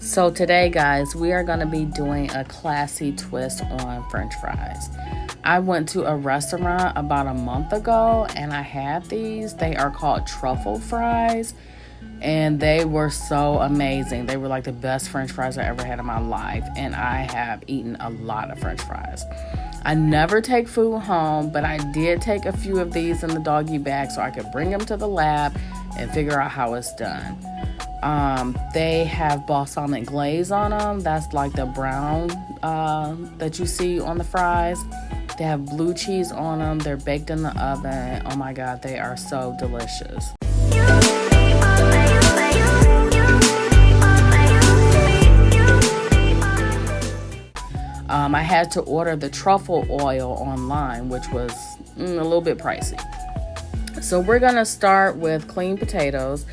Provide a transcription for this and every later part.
So today, guys, we are going to be doing a classy twist on French fries. I went to a restaurant about a month ago and I had these. They are called Truffle Fries and they were so amazing. They were like the best French fries I ever had in my life, and I have eaten a lot of French fries. I never take food home, but I did take a few of these in the doggy bag so I could bring them to the lab and figure out how it's done. They have balsamic glaze on them. That's like the brown that you see on the fries. They have blue cheese on them. They're baked in the oven. Oh my God, they are so delicious. I had to order the truffle oil online, which was a little bit pricey. So we're gonna start with clean potatoes.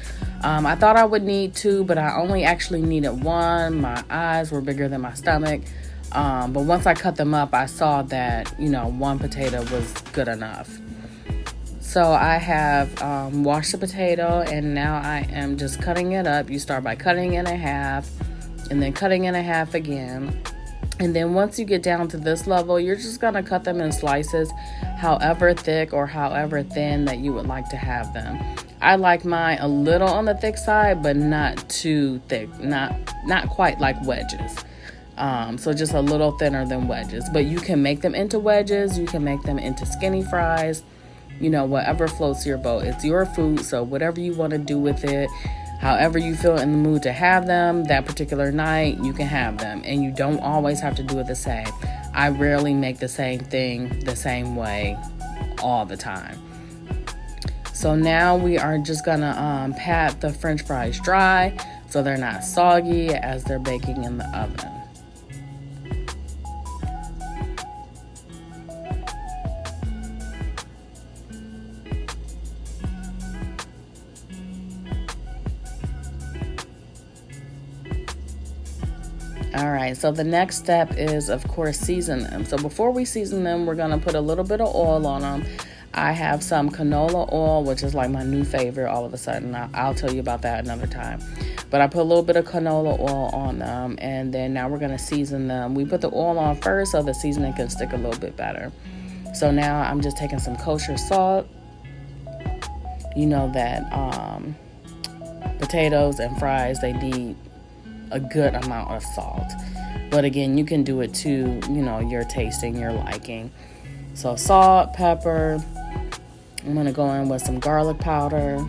I thought I would need 2, but I only actually needed 1. My eyes were bigger than my stomach. But once I cut them up, I saw that, 1 potato was good enough. So I have washed the potato, and now I am just cutting it up. You start by cutting it in half, and then cutting it in half again. And then once you get down to this level, you're just going to cut them in slices, however thick or however thin that you would like to have them. I like mine a little on the thick side, but not too thick, not quite like wedges. So just a little thinner than wedges. But you can make them into wedges. You can make them into skinny fries. Whatever floats your boat. It's your food, so whatever you want to do with it, however you feel in the mood to have them that particular night, you can have them. And you don't always have to do it the same. I rarely make the same thing the same way all the time. So now we are just gonna pat the French fries dry so they're not soggy as they're baking in the oven. All right, so the next step is, of course, season them. So before we season them, we're going to put a little bit of oil on them. I have some canola oil, which is like my new favorite all of a sudden. I'll tell you about that another time. But I put a little bit of canola oil on them, and then now we're going to season them. We put the oil on first so the seasoning can stick a little bit better. So now I'm just taking some kosher salt. You know that potatoes and fries, they need a good amount of salt, but again, you can do it to your tasting, your liking. So salt, pepper. I'm gonna go in with some garlic powder,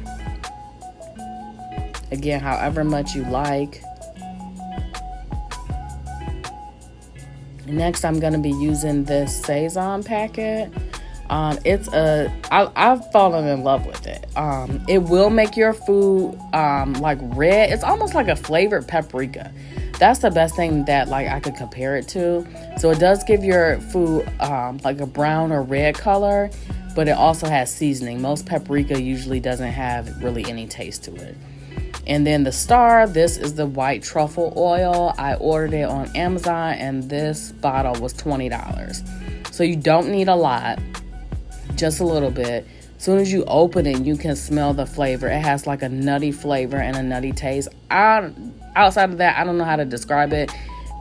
again however much you like. Next, I'm gonna be using this Sazon packet. I've fallen in love with it. It will make your food like red. It's almost like a flavored paprika. That's the best thing that I could compare it to. So it does give your food like a brown or red color, but it also has seasoning. Most paprika usually doesn't have really any taste to it. And then the star, this is the white truffle oil. I ordered it on Amazon, and this bottle was $20. So you don't need a lot. Just a little bit. As soon as you open it, you can smell the flavor. It has like a nutty flavor and a nutty taste. Outside of that, I don't know how to describe it.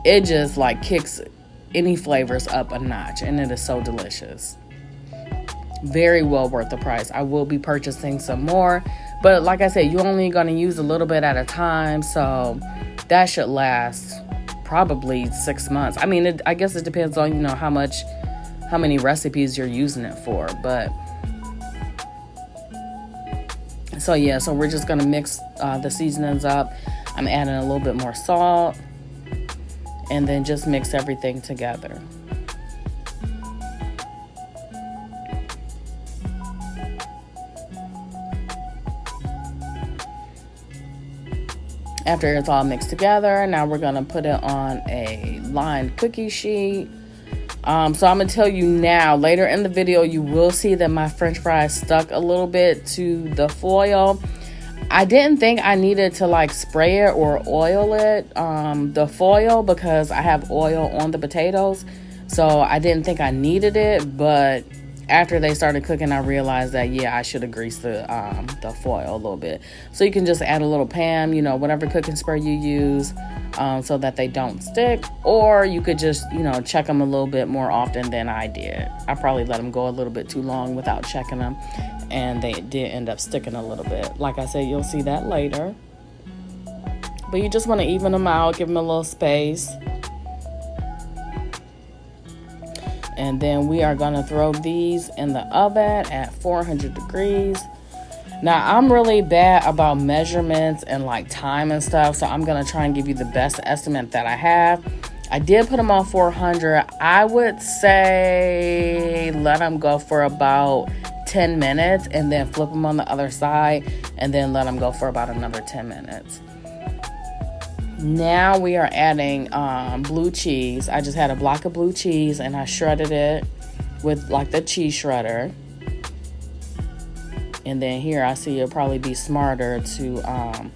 It just kicks any flavors up a notch, and it is so delicious. Very well worth the price. I will be purchasing some more, but like I said, you're only going to use a little bit at a time, so that should last probably 6 months. I mean, I guess it depends on how many recipes you're using it for, but so we're just gonna mix the seasonings up. I'm adding a little bit more salt, and then just mix everything together. After it's all mixed together, now we're gonna put it on a lined cookie sheet. So I'm going to tell you now, later in the video, you will see that my French fries stuck a little bit to the foil. I didn't think I needed to spray it or oil it, the foil, because I have oil on the potatoes. So I didn't think I needed it, but after they started cooking, I realized that, yeah, I should have greased the foil a little bit. So you can just add a little Pam, whatever cooking spray you use, so that they don't stick. Or you could just, check them a little bit more often than I did. I probably let them go a little bit too long without checking them, and they did end up sticking a little bit. Like I said, you'll see that later. But you just want to even them out, give them a little space. And then we are going to throw these in the oven at 400 degrees. Now, I'm really bad about measurements and like time and stuff, so I'm going to try and give you the best estimate that I have. I did put them on 400. I would say let them go for about 10 minutes and then flip them on the other side and then let them go for about another 10 minutes. Now we are adding blue cheese. I just had a block of blue cheese and I shredded it with like the cheese shredder. And then here I see it'll probably be smarter to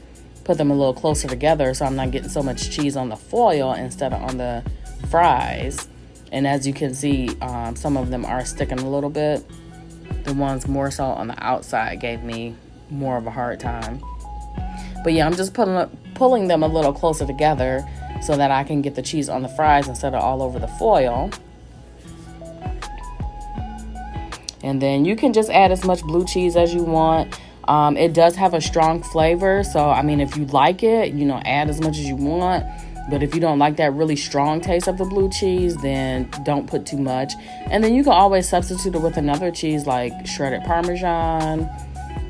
put them a little closer together so I'm not getting so much cheese on the foil instead of on the fries. And as you can see, some of them are sticking a little bit. The ones more so on the outside gave me more of a hard time. But yeah, I'm just pulling them a little closer together so that I can get the cheese on the fries instead of all over the foil. And then you can just add as much blue cheese as you want. It does have a strong flavor. So, I mean, if you like it, add as much as you want. But if you don't like that really strong taste of the blue cheese, then don't put too much. And then you can always substitute it with another cheese like shredded Parmesan,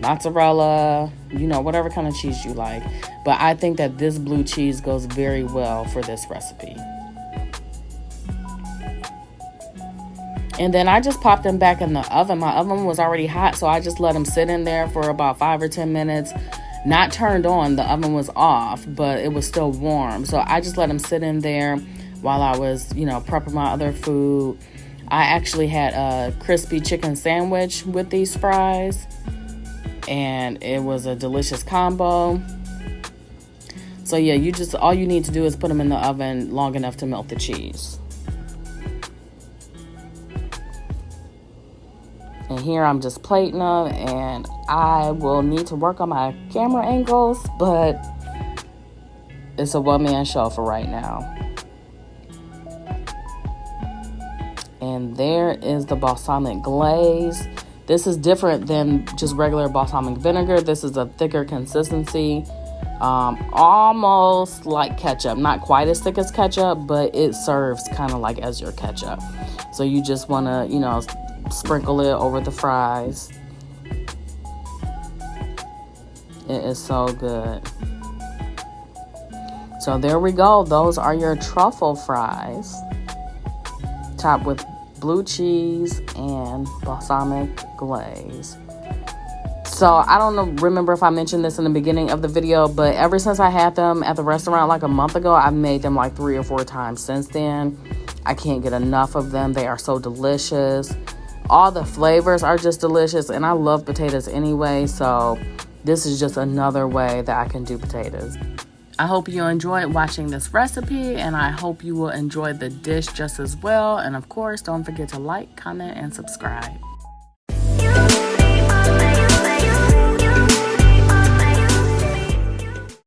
mozzarella, whatever kind of cheese you like. But I think that this blue cheese goes very well for this recipe. And then I just popped them back in the oven. My oven was already hot, so I just let them sit in there for about 5 or 10 minutes. Not turned on, the oven was off, but it was still warm. So I just let them sit in there while I was, prepping my other food. I actually had a crispy chicken sandwich with these fries, and it was a delicious combo. So yeah, all you need to do is put them in the oven long enough to melt the cheese. And here I'm just plating them, and I will need to work on my camera angles, but it's a one-man show for right now. And there is the balsamic glaze. This is different than just regular balsamic vinegar. This is a thicker consistency, almost like ketchup. Not quite as thick as ketchup, but it serves kind of like as your ketchup. So you just want to, sprinkle it over the fries. It is so good. So there we go. Those are your truffle fries, topped with blue cheese and balsamic glaze. So I don't remember if I mentioned this in the beginning of the video, but ever since I had them at the restaurant like a month ago, I've made them like 3 or 4 times since then. I can't get enough of them. They are so delicious. All the flavors are just delicious, and I love potatoes anyway, so this is just another way that I can do potatoes. I hope you enjoyed watching this recipe, and I hope you will enjoy the dish just as well. And of course, don't forget to like, comment, and subscribe.